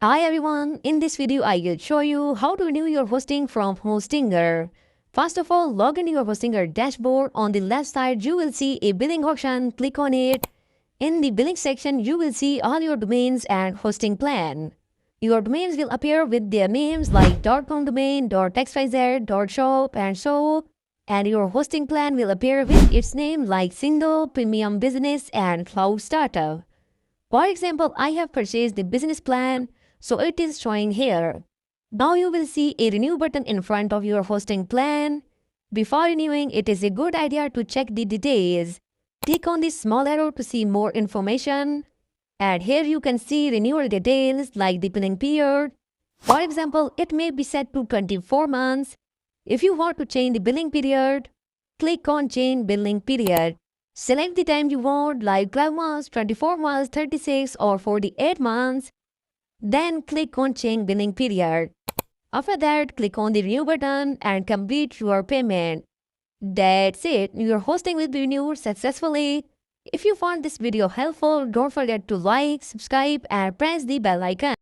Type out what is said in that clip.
Hi everyone, in this video I will show you how to renew your hosting from Hostinger. First of all, log into your Hostinger dashboard. On the left side you will see a billing option, click on it. In the billing section you will see all your domains and hosting plan. Your domains will appear with their names like .com domain, .xyz, .shop and so. And your hosting plan will appear with its name like Single, Premium Business and Cloud Startup. For example, I have purchased the business plan, so it is showing here. Now you will see a renew button in front of your hosting plan. Before renewing, it is a good idea to check the details. Click on the small arrow to see more information. And here you can see renewal details like the billing period. For example, it may be set to 24 months. If you want to change the billing period, click on change billing period. Select the time you want like 12 months, 24 months, 36 or 48 months. Then click on change billing period. After that, click on the renew button and complete your payment. That's it. Your hosting will be renewed successfully. If you found this video helpful, don't forget to like, subscribe and press the bell icon.